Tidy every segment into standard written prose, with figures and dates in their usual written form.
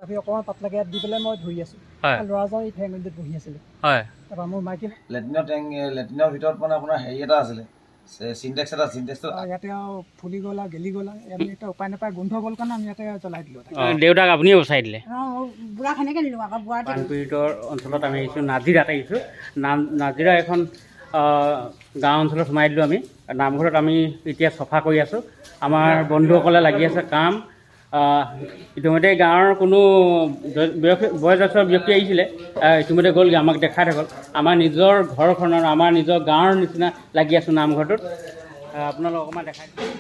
আমি অকণমান পাতলাকৈ ইয়াত দি পেলাই মই ধৰি আছোঁ। ল'ৰাজন এই ঠেঙত বহি আছিলে। তাৰপৰা মোৰ মাইকী লেট্ৰিনৰ ভিতৰত মানে আপোনাৰ হেৰি এটা আছিলে, চিনটেক্স এটা, চিনটেক্সটো ইয়াতে আৰু ফুলি গ'ল আৰু গেলি গ'ল। আমি এতিয়া উপায় নাপায়, গোন্ধ গ'ল কাৰণে আমি ইয়াতে জ্বলাই দিলোঁ। দেউতাক আপুনিয়ে বচাই দিলে? বুঢ়া সেনেকৈ দিলোঁ আকৌ। বুঢ়া বানপীড়িতৰ অঞ্চলত আমি আহিছোঁ, নাজিৰাত আহিছোঁ। নাজিৰা এখন গাঁও অঞ্চলত সোমাই দিলোঁ আমি। নামঘৰত আমি এতিয়া চফা কৰি আছোঁ। আমাৰ বন্ধুসকলে লাগি আছে কাম। ইতিমধ্যে গাঁৱৰ কোনো বয়োজ্যেষ্ঠ ব্যক্তি আহিছিলে, ইতিমধ্যে গ'লগৈ, আমাক দেখাই থাকক। আমাৰ নিজৰ ঘৰখনৰ, আমাৰ নিজৰ গাঁৱৰ নিচিনা লাগি আছোঁ নামঘৰটোত। আপোনালোক অকণমান দেখাই দিওঁ।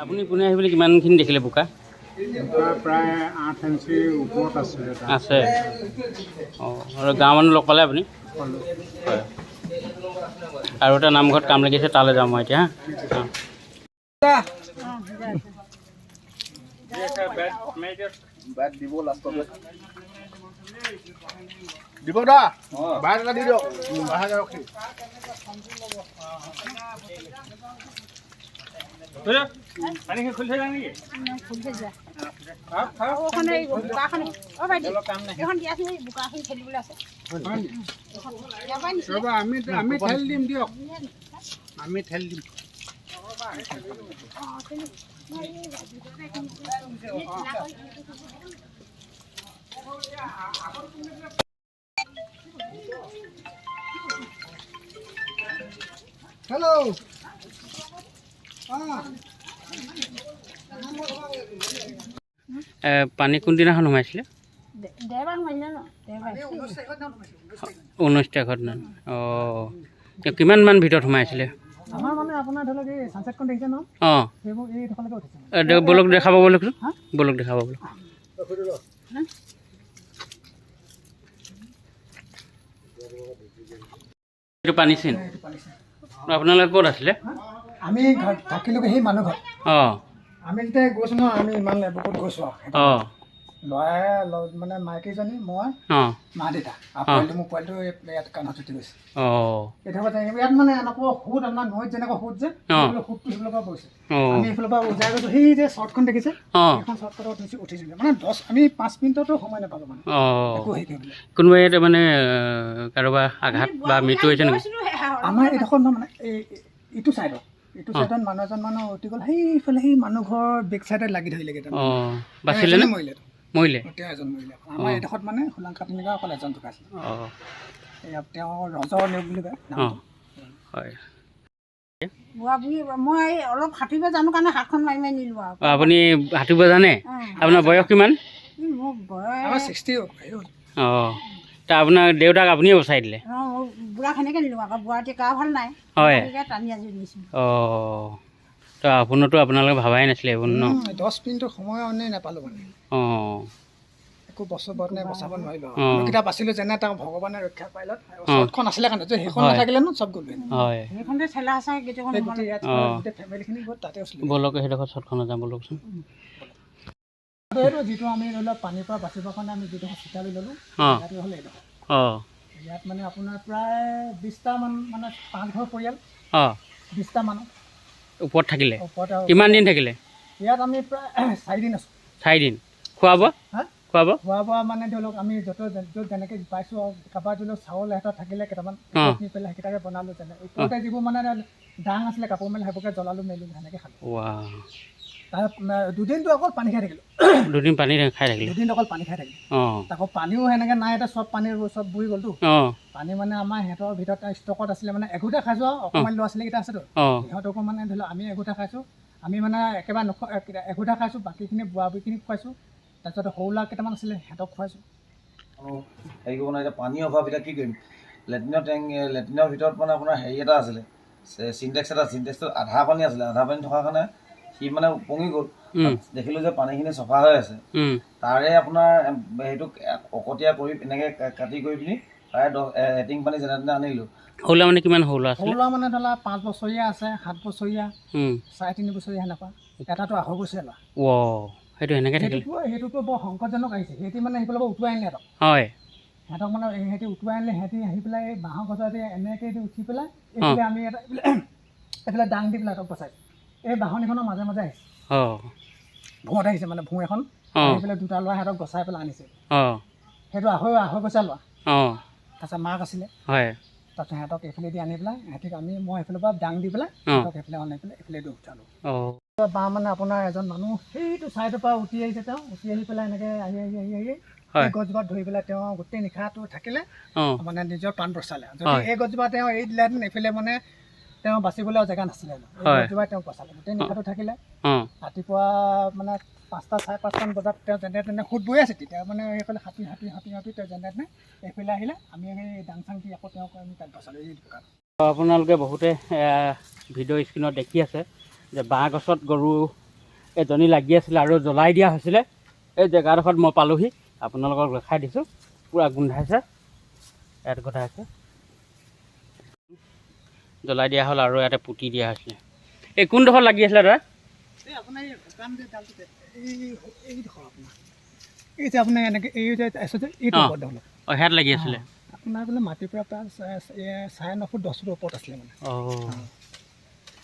আপুনি কোনে আহিবলৈ কিমানখিনি দেখিলে বোকা? প্ৰায় 8 ইঞ্চিৰ ওপৰত আছে। অঁ, আৰু গাঁৱৰ মানুহ লগ পালে আপুনি? হয়। আৰু এটা নামঘৰত কাম লাগিছে, তালৈ যাম মই এতিয়া। দিব দা বাহিৰ এটা দি দিয়ক। পানীখিনি খুলি থৈ যাওঁ নেকি? আমি ঠেলি দিম দিয়ক, আমি ঠেলি দিম। হেল্ল'। পানী কোনদিনাখন সোমাইছিলে? 19 তাৰিখত। অঁ, কিমানমান ভিতৰত সোমাইছিলে? আমাৰ মানে আপোনাৰ ধৰি লওক এই ছানছেটখন দেখিছে ন? অঁ, সেইবোৰ এইডোখৰলৈকে উঠিছে। বলক দেখাব, বলকচোন, বলক দেখাব বলক। এইটো পানী চিন। আপোনালোকে ক'ত আছিলে? আমি থাকিলোগৈ সেই মানুহ ঘৰত। অঁ, আমি যেতিয়া গৈছোঁ ন, আমি ইমান এবুকত গৈছোঁ আৰু। অঁ, ল'ৰাই মানে মাইকীজনী, মই, অঁ, মা দেউতা আৰু মোৰ পোৱালিটো ইয়াত কাণত উঠি গৈছে। অঁ, ইয়াত মানে এনেকুৱা সোঁত, আপোনাৰ নৈত যেনেকুৱা সোঁত যে সোঁতটো সেইফালৰ পৰা পৰিছে। অঁ, আমি এইফালৰ পৰা উজাই গৈছোঁ। সেই যে শ্বৰ্টখন দেখিছে, সেইখন শ্বৰ্টখনত উঠিছিলোঁ। মানে আমি 5 মিনিটতো সময় নাপালোঁ মানে। অঁ, একো হেৰি কৰিবলৈ। কোনোবাই ইয়াতে মানে কাৰোবাৰ আঘাত বা মৃত্যু হৈছে নেকি? আমাৰ এইডোখৰত মানে ইটো চাইডত মানুহ এজন মানুহ উঠি গ'ল। সেইফালে সেই মানুহ ঘৰৰ বেক চাইডে লাগি ধৰিলেগৈ। অঁ, বাচিলে নে? মৰিলে? তেওঁ এজন মৰিলে। আমাৰ এইডোখৰত মানে শোলাংকা তিনিগাঁও অকল এজন ঢুকাইছিলে। অঁ, তেওঁ ৰজৰ নেওগ বুলি কয়। অঁ, হয়। বুঢ়া বুঢ়ী মই অলপ সাঁতুৰিব জানো কাৰণে হাতখন মাৰি মাৰি নিলোঁ আৰু। আপুনি সাঁতুৰিব জানে? আপোনাৰ বয়স কিমান? মোৰ বয়স 60 হ'ল। অঁ, তা আপোনাৰ দেউতাক আপুনিয়ে বচাই দিলে? অঁ, বুঢ়া সেনেকৈ নিলোঁ আকৌ। বুঢ়া এতিয়া গা ভাল নাই। হয়। টানি আজৰি নিছোঁ। অঁ, তো আপোনাৰতো আপোনালোকে ভাবাই নাছিলে এইবোৰ ন? 10 মিনিটৰ সময় অনেই নাপালোঁ মানে। অঁ, একো বচাব নোৱাৰিলোঁ। লোককেইটা বাচিলোঁ যেনে তেওঁ ভগৱানে ৰক্ষা পাইলত। শ্বৰ্টখন আছিলে কাৰণে যে সেইখন নাথাকিলে ন চব গ'ল। হয়। সেইখনতে ঠেলা আছে গোটেইখন গোটেই ফেমিলিখিনি গ'ল তাতে আছিলোঁ। বলক সেইডোখৰ শ্বৰ্টখনত যাম বলকচোন। এইটো যিটো আমি ধৰি লওক পানীৰ পৰা বাচিবৰ কাৰণে আমি যিটো হস্পিটাল ল'লোঁ, ইয়াতে হ'ল এইডোখৰ। অঁ, ইয়াত মানে আপোনাৰ প্ৰায় 20টামান মানে 5 ঘৰ পৰিয়াল। অঁ, 20টা মানুহ ওপৰত থাকিলে? ওপৰত। কিমান দিন থাকিলে? ইয়াত আমি প্ৰায় 4 দিন আছোঁ। 4 দিন। খোৱা বোৱা? খোৱা বোৱা? খোৱা বোৱা মানে ধৰি লওক আমি য'ত যেনেকৈ পাইছোঁ আৰু কাৰোবাৰ ধৰি লওক চাউল এটা থাকিলে কেইটামান নি পেলাই সেইকেইটাকে বনালোঁ। ওপৰতে যিবোৰ মানে ডাং আছিলে কাপোৰ মেলি সেইবোৰকে জ্বলালোঁ মেলিলোঁ সেনেকৈ খালোঁ। তাৰ 2 দিনটো অকল পানী খাই থাকিলোঁ। 2 দিন পানী খাই থাকিলে? 2 দিন অকল পানী খাই থাকিলোঁ। অঁ, আকৌ পানীও সেনেকৈ নাই। এতিয়া চব পানীৰ চব বুৰি গ'লতো। অঁ, পানী মানে আমাৰ সিহঁতৰ ভিতৰত ষ্টকত আছিলে মানে এঘোটা খাইছোঁ আৰু অকণমান ল'ৰা ছোৱালীকেইটা আছেতো সিহঁতকো মানে ধৰি লওক আমি এঘোটা খাইছোঁ। আমি মানে একেবাৰে এঘোটা খাইছোঁ। বাকীখিনি বুঢ়া বুঢ়ীখিনিক খুৱাইছোঁ। তাৰপিছত সৰু ল'ৰা কেইটামান আছিলে সিহঁতক খুৱাইছোঁ। হেৰি কৰিব নাই, এতিয়া পানীৰ অভাৱ। এতিয়া কি কৰিম? লেট্ৰিনৰ ভিতৰত মানে আপোনাৰ হেৰি এটা আছিলে, চিনটেক্স এটা, চিনটেক্সটো আধা পানী আছিলে। আধা পানী থকাৰ কাৰণে সি মানে উপঙি গ'ল। দেখিলোঁ যে পানীখিনি চফা হৈ আছে। তাৰে আপোনাৰ সেইটো অকতীয়া কৰি এনেকৈ কাটি কৰি পিনি তাৰে এটিং পানী যেনে তেনে আনিলোঁ। সৰু ল'ৰা মানে কিমান সৰু ল'ৰা আছিলে? সৰু ল'ৰা মানে ধৰা 5 বছৰীয়া আছে, 7 বছৰীয়া, 3.5 বছৰীয়া সেনেকুৱা। এটাতো 2.5 বছৰীয়া ল'ৰা। অঁ, সেইটো এনেকৈ থাকিলে সেইটোতো বৰ সংকটজনক আহিছে। সিহঁতি মানে সেইফালৰ পৰা উঠুৱাই আনিলে সিহঁতক। হয় সিহঁতক মানে সিহঁতি উঠুৱাই আনিলে, সিহঁতি আহি পেলাই এই বাঁহৰ গছতে এনেকৈ উঠি পেলাই এইফালে আমি এইফালে ডাং দি পেলাই সিহঁতক বচাইছোঁ। এই বাঁহনিখনৰ মাজে মাজে আহিছে, অঁ ভোঁত আহিছে মানে ভোঁ এখন আহি পেলাই দুটা ল'ৰা সিহঁতক বচাই পেলাই আনিছে। অঁ সেইটো আঢ়ৈ বছৰ ল'ৰা। অঁ তাৰপিছত মাক আছিলে, হয় তাৰপিছত সিহঁতক এইফালেদি আনি পেলাই সিহঁতক মই এইফালৰ পৰা ডাং দি পেলাই সিহঁতক এইফালে আনি পেলাই এইফালেদি উঠালোঁ। অঁ বাঁহ মানে আপোনাৰ এজন মানুহ সেইটো ছাইডৰ পৰা উঠি আহিছে, তেওঁ উঠি আহি পেলাই এনেকৈ আহি হয় এই গছজোপাত ধৰি পেলাই তেওঁ গোটেই নিশাটো থাকিলে, অঁ মানে নিজৰ প্ৰাণ বচালে। যদি এই গছজোপা তেওঁ এৰি দিলেহেঁতেন এইফালে মানে তেওঁ বাচিবলৈ জেগা নাছিলে। এই গছজোপাই তেওঁক বচালে, গোটেই নিশাটো থাকিলে। অঁ ৰাতিপুৱা মানে 5টা 5:30 বজাত তেওঁ যেনে তেনে সোঁত বৈ আছে, তেতিয়া মানে এইফালে হাতী তেওঁ যেনে তেনে এইফালে আহিলে। আমি সেই ডাং চাং দি আকৌ তেওঁক আমি তাত বচালোঁ। এই দোকান আপোনালোকে বহুতে ভিডিঅ' স্ক্ৰীণত দেখি আছে যে বাঁহ গছত গৰু এজনী লাগি আছিলে আৰু জ্বলাই দিয়া হৈছিলে। এই জেগাডোখৰত মই পালোহি, আপোনালোকক দেখাই দিছোঁ। পূৰা গোন্ধাইছে, ইয়াত গোন্ধাইছে, জ্বলাই দিয়া হ'ল আৰু ইয়াতে পুতি দিয়া হৈছিলে। এই কোনডোখৰত লাগি আছিলে দাদা? এই আপোনাৰ এই শুকান যে ডালটোতে এইডোখৰ আপোনাৰ এই যে আপোনাৰ এনেকৈ এই যে আছে যে এইটো ওপৰত ধৰক অঁ ইয়াত লাগি আছিলে। আপোনাৰ বোলে মাটিৰ পৰা প্ৰায় 9.5 ফুট 10 ফুটৰ ওপৰত আছিলে মানে। অঁ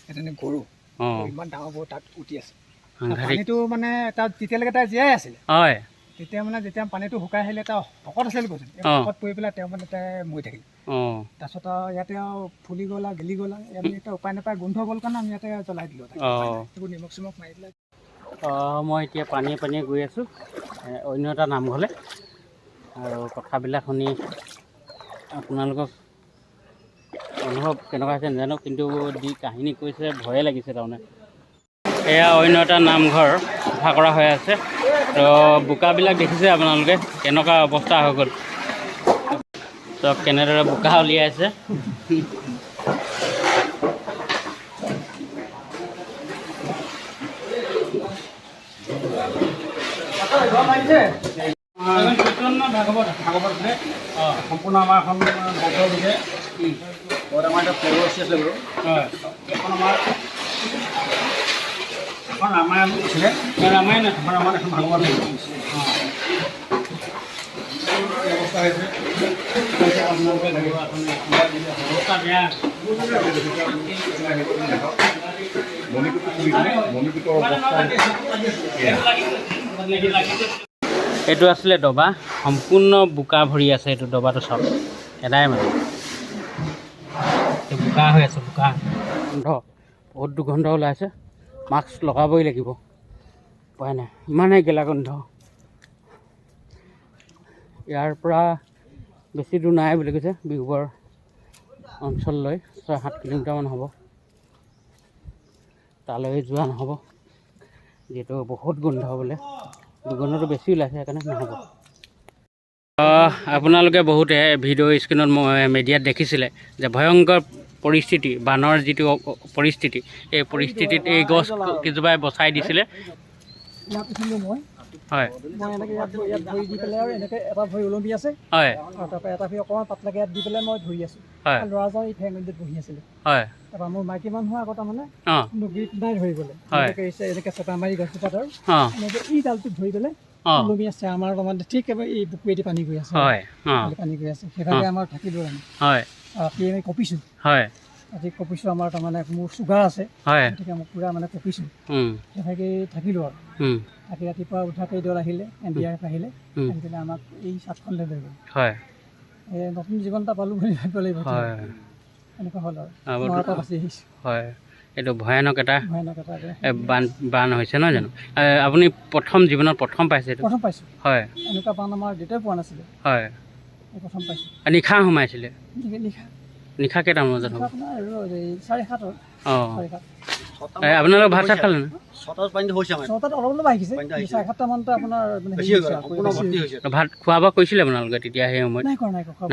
এজনী গৰু অঁ ইমান ডাঙৰ গৰু তাত উঠি আছে। সাংঘাতিক। পানীটো মানে তাত যেতিয়ালৈকে তাই জীয়াই আছিলে, হয় তেতিয়া মানে যেতিয়া পানীটো শুকাই আহিলে তাৰ শকত আছিলে কৈছিল, শকত পৰি পেলাই তেওঁ মানে তাই মৰি থাকিলে। অঁ তাৰপিছত আৰু ইয়াতে আৰু ফুলি গ'ল আৰু গেলি গ'ল। আমি এতিয়া উপায় নাপায় গোন্ধ গ'ল কাৰণে আমি ইয়াতে জ্বলাই দিলোঁ। অঁ এইবোৰ নিমখ চিমখ মাৰি পেলাই। মই এতিয়া পানীয়ে গৈ আছোঁ অন্য এটা নামঘৰলৈ, আৰু কথাবিলাক শুনি আপোনালোকক অনুভৱ কেনেকুৱা হৈছে নাজানো, কিন্তু যি কাহিনী কৈছে ভয়ে লাগিছে তাৰমানে। এয়া অন্য এটা নামঘৰ চাফা কৰা হৈ আছে। তো বোকাবিলাক দেখিছে আপোনালোকে কেনেকুৱা অৱস্থা হৈ গ'ল। চব কেনেদৰে বোকা উলিয়াইছে। সম্পূৰ্ণ আমাৰ এখন বছৰ দিছে। আমাৰ এতিয়া পৰৱৰ্তী আছিলে বাৰু। এখন আমাৰ এখন ৰামায়ণ আছিলে, ৰামায়ণ এখন ভাগৱত ব্যৱস্থা হৈছে। আপোনালোকে অৱস্থা বেয়া। এইটো আছিলে ডবা, সম্পূৰ্ণ বোকা ভৰি আছে। এইটো ডবাটো চব এদাই মানে বোকা হৈ আছে, বোকা গোন্ধ, বহুত দুৰ্গন্ধ ওলাইছে। মাস্ক লগাবই লাগিব, উপায় নাই, ইমানেই গেলা গোন্ধ। ইয়াৰ পৰা বেছি দূৰ নাই বুলি কৈছে, বিহুবৰ অঞ্চললৈ 6-7 কিলোমিটাৰমান হ'ব। তালৈ যোৱা নহ'ব, যিহেতু বহুত গোন্ধ বোলে, দুৰ্গন্ধটো বেছি ওলাইছে, সেইকাৰণে নহ'ব। আপোনালোকে বহুতে ভিডিঅ' স্ক্ৰীণত মিডিয়াত দেখিছিলে যে ভয়ংকৰ পৰিস্থিতি, বানৰ যিটো পৰিস্থিতি, এই পৰিস্থিতিত এই গছ কেইজোপাই বচাই দিছিলে। ইয়াত উঠিলোঁ মই এনেকৈ ইয়াত ভৰি দি পেলাই, আৰু এনেকৈ এটা ভৰি ওলমি আছে। হয়, আৰু তাৰপৰা এটা ভৰি অকণমান পাতলাকৈ ইয়াত দি পেলাই মই ধৰি আছোঁ। ল'ৰাজন এই ফেংগলিত বহি আছিলে। তাৰপৰা মোৰ মাইকী মানুহৰ আগত তাৰমানে নগীত নাই ধৰিবলৈ, এনেকৈ চেপা মাৰি গছজোপাত আৰু এনেকৈ এই ডালটোত ধৰি পেলাই ওলমি আছে। আমাৰ তাৰমানে ঠিক এই বুকুৱেদি পানী গৈ আছে, পানী গৈ আছে। সেইভাগে আমাৰ থাকিলোঁ আমি। ৰাতি আমি কঁপিছোঁ, আজি কঁপিছোঁ। আমাৰ তাৰমানে মোৰ চুগাৰ আছে, গতিকে মই পূৰা মানে কঁপিছোঁ। সেইভাগে থাকিলোঁ আৰু থাকি ৰাতিপুৱা উঠা কেইডাল আহিলে, NDRF আহিলে, আহি পেলাই আমাক এই চাটখনলৈ লৈ গ'ল। নতুন জীৱন এটা পালোঁ বুলি ভাবিব লাগিব। এনেকুৱা হ'ল আৰু মই এটা বাচি আহিছোঁ। এইটো ভয়ানক এটা বান হৈছে নহয় জানো? আপুনি জীৱনত প্ৰথম পাইছে? প্ৰথম পাইছোঁ। এনেকুৱা বান আমাৰ দেউতাই পোৱা নাছিলে। প্ৰথম পাইছোঁ। নিশা সোমাইছিলে? নিশা কেইটামান বজাত হ'ব? আপোনাৰ 7:30। আপোনালোক ভাত চাত খালে? 6টাত অলপ আহিছে, 7:30মানতে আপোনাৰ ভাত খোৱা বোৱা কৰিছিলে আপোনালোকে তেতিয়া? সেই সময়ত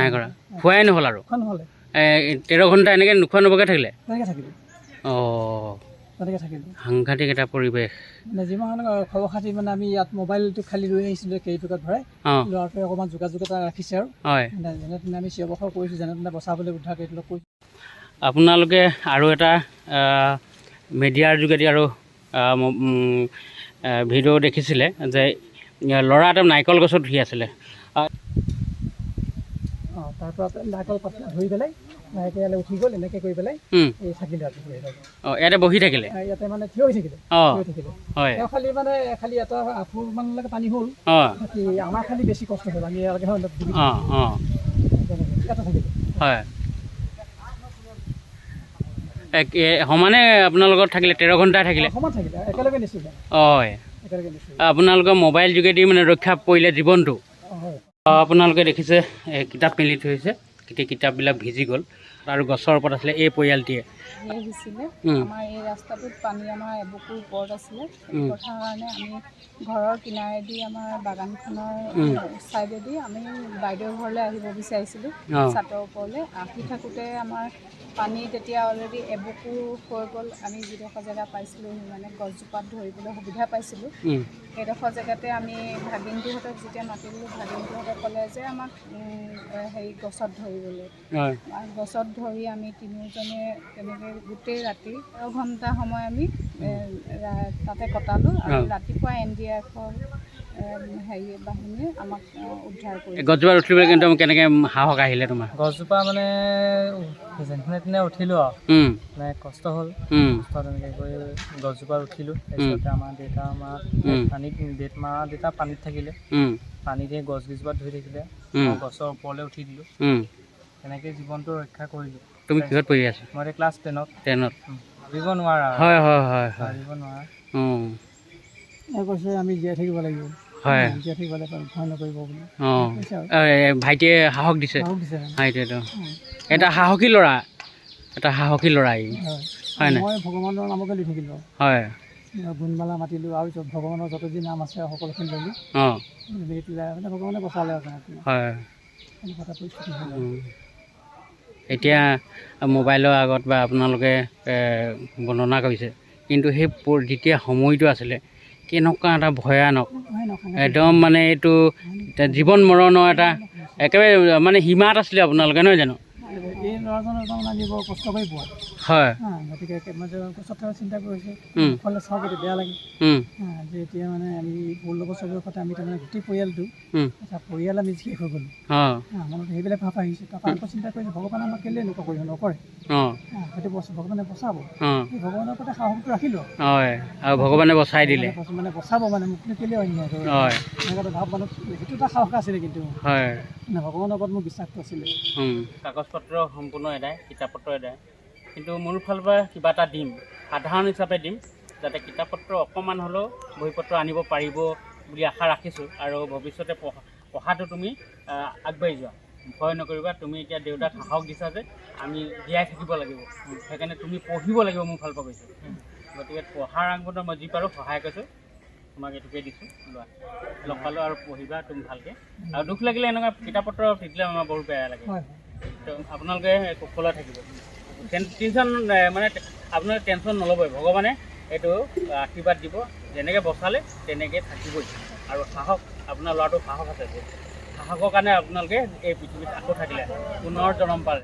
নাই কৰা, খোৱাই নহ'ল আৰু 13 ঘণ্টা এনেকৈ নোখোৱা নোবোৱাকৈ থাকিলে? তেনেকৈ থাকিলোঁ। সাংঘাতিক এটা পৰিৱেশ। মানে যিমান খবৰ খাতি, মানে আমি ইয়াত মোবাইলটো খালি লৈ আহিছিলোঁ কেৰিবেগত ভৰাই। ল'ৰাটোৱে অকণমান যোগাযোগ এটা ৰাখিছে আৰু যেনে তেনে আমি চিঞৰ বাখৰ কৰিছোঁ, যেনে তেনে বচাবলৈ উদ্ধাৰ কৰি কৰিছোঁ। আপোনালোকে আৰু এটা মিডিয়াৰ যোগেদি আৰু ভিডিঅ' দেখিছিলে যে ল'ৰা এটা নাৰিকল গছত উঠি আছিলে। তাৰপৰা নাৰিকল পাতলা ধৰি পেলাই লাহেকৈ ইয়ালৈ উঠি গ'ল, এনেকৈ কৰি পেলাই এই থাকিলে। ইয়াতে বহি থাকিলে, ইয়াতে মানে থিয় হৈ থাকিলে, হয়। তেওঁ খালি এটা আঁঠুৰমানলৈকে পানী হ'ল, বাকী আমাৰ খালি বেছি কষ্ট হ'ল। আমি ইয়ালৈকে ইয়াতে থাকিলে, হয়। সমানে আপোনাৰ লগত থাকিলে 13 ঘণ্টা থাকিলে, সমান থাকিলে, একেলগে নিছিলে, হয়। একেলগে নিছিলে। আপোনালোকৰ মোবাইল যোগেদি মানে ৰক্ষা পৰিলে জীৱনটো। হয়। আপোনালোকে দেখিছে কিতাপ মেলি থৈছে, গোটেই কিতাপবিলাক ভিজি গ'ল আৰু গছৰ ওপৰত আছিলে এই পৰিয়ালটিয়ে। হৈছিলে আমাৰ এই ৰাস্তাটোত পানী আমাৰ এবুকুৰ ওপৰত আছিলে। সেইটো কথাৰ কাৰণে আমি ঘৰৰ কিনাৰেদি আমাৰ বাগানখনৰ ছাইডেদি আমি বাইদেউৰ ঘৰলৈ আহিব বিচাৰিছিলোঁ, ছাদৰ ওপৰলৈ। আহি থাকোঁতে আমাৰ পানী তেতিয়া অলৰেডি এবুকু হৈ গ'ল। আমি যিডোখৰ জেগা পাইছিলোঁ মানে গছজোপাত ধৰিবলৈ সুবিধা পাইছিলোঁ, সেইডোখৰ জেগাতে আমি ভাগিনটোহঁতক যেতিয়া মাতিলোঁ, ভাগিনটোহঁতে ক'লে যে আমাক হেৰি গছত ধৰিবলৈ। গছত ধৰি আমি তিনিওজনে তেনেকৈ গোটেই ৰাতি 13 ঘণ্টা সময় আমি তাতে কটালোঁ। আৰু ৰাতিপুৱা NDRFৰ হেৰি বাহিনীয়ে আমাক উদ্ধাৰ কৰিলে। গছজোপা উঠিবলৈ কিন্তু কেনেকৈ সাহস আহিলে তোমাৰ? গছজোপা মানে যেনে উঠিলোঁ আৰু মানে কষ্ট হ'ল, কষ্ট তেনেকৈ কৰি গছজোপাত উঠিলোঁ। তাৰপিছতে আমাৰ দেউতা পানীত থাকিলে, পানীতে গছকেইজোপাত ধৰি থাকিলে, গছৰ ওপৰলৈ উঠি দিলোঁ, তেনেকৈ জীৱনটো ৰক্ষা কৰিলোঁ। তুমি কিহত পঢ়ি আছা? মই ক্লাছ 10ত। ভাবিব নোৱাৰা, হয় হয় হয় হয়, ভাবিব নোৱাৰা। কৈছে আমি জীয়াই থাকিব লাগিব, হয়, জীয়াই থাকিব লাগিব, ভয় নকৰিব বুলি। ভাইটিয়ে সাহস দিছে, সেইটোৱেতো এটা সাহসী ল'ৰা, এটা সাহসী ল'ৰা ই, হয় নাই? মই ভগৱানৰ নামকে লৈ থাকিলোঁ, হয়। গুণমালা মাতিলোঁ আৰু ভগৱানৰ যত যি নাম আছে সকলোখিনি ল'লোঁ, মানে ভগৱানে বচালে আপোনাক। হয়। এনেকুৱা এটা পৰিস্থিতি হ'ল। এতিয়া মোবাইলৰ আগত বা আপোনালোকে বৰ্ণনা কৰিছে, কিন্তু সেই যেতিয়া সময়টো আছিলে কেনেকুৱা এটা ভয়ানক, একদম মানে এইটো জীৱন মৰণৰ এটা একেবাৰে মানে সীমাত আছিলে আপোনালোকে, নহয় জানো? এই ল'ৰাজনৰ তাৰমানে আমি বৰ কষ্ট কৰি পোৱা, হয়। গতিকে গছত চিন্তা কৰিছে, ফলে চাওক এতিয়া বেয়া লাগে যে এতিয়া মানে আমি 16 বছৰৰ কথা আমি তাৰমানে গোটেই পৰিয়ালটো, এটা পৰিয়াল আমি শেষ হৈ গ'লোঁ। মনত সেইবিলাক ভাৱ আহিছে। তাৰপৰা আকৌ চিন্তা কৰিছে ভগৱানে আমাক কেলৈ এনেকুৱা কৰিব নকৰে, সেইটো ভগৱানে বচাব, সেই ভগৱানৰ ওপৰতে সাহসটো ৰাখিলোঁ, হয়। আৰু ভগৱানে বচাই দিলে, মানে বচাব, মানে মোক কেলৈ অন্যায় কৰে, এনেকুৱা ভাৱ মনত, সেইটো এটা সাহস আছিলে। কিন্তু হয়, মানে ভগৱানৰ ওপৰত মোৰ বিশ্বাসটো আছিলে। কাগজ পত্ৰ সম্পূৰ্ণ এদায়, কিতাপ পত্ৰ এদায়, কিন্তু মোৰ ফালৰ পৰা কিবা এটা দিম, সাধাৰণ হিচাপে দিম, যাতে কিতাপ পত্ৰ অকণমান হ'লেও বহি পত্ৰ আনিব পাৰিব বুলি আশা ৰাখিছোঁ। আৰু ভৱিষ্যতে পঢ়াটো তুমি আগবাঢ়ি যোৱা, ভয় নকৰিবা। তুমি এতিয়া দেউতাক সাহস দিছা যে আমি জীয়াই থাকিব লাগিব, সেইকাৰণে তুমি পঢ়িব লাগিব, মোৰ ফালৰ পৰা কৈছোঁ। গতিকে পঢ়াৰ আগতে মই যি পাৰোঁ সহায় কৰিছোঁ, তোমাক এইটোকে দিছোঁ, লোৱা, লগ পালোঁ আৰু পঢ়িবা তুমি ভালকৈ। আৰু দুখ লাগিলে এনেকুৱা কিতাপ পত্ৰ থাকিলে আমাৰ বহুত বেয়া লাগে। আপোনালোকে কুশলে থাকিব, টেনশ্যন মানে আপোনালোকে টেনশ্যন নল'বই, ভগৱানে এইটো আশীৰ্বাদ দিব, যেনেকৈ বচালে তেনেকৈ থাকিবই। আৰু সাহস, আপোনাৰ ল'ৰাটো সাহস আছে, সাহসৰ কাৰণে আপোনালোকে এই পৃথিৱীত আকৌ থাকিলে, পুনৰ জন্ম পালে।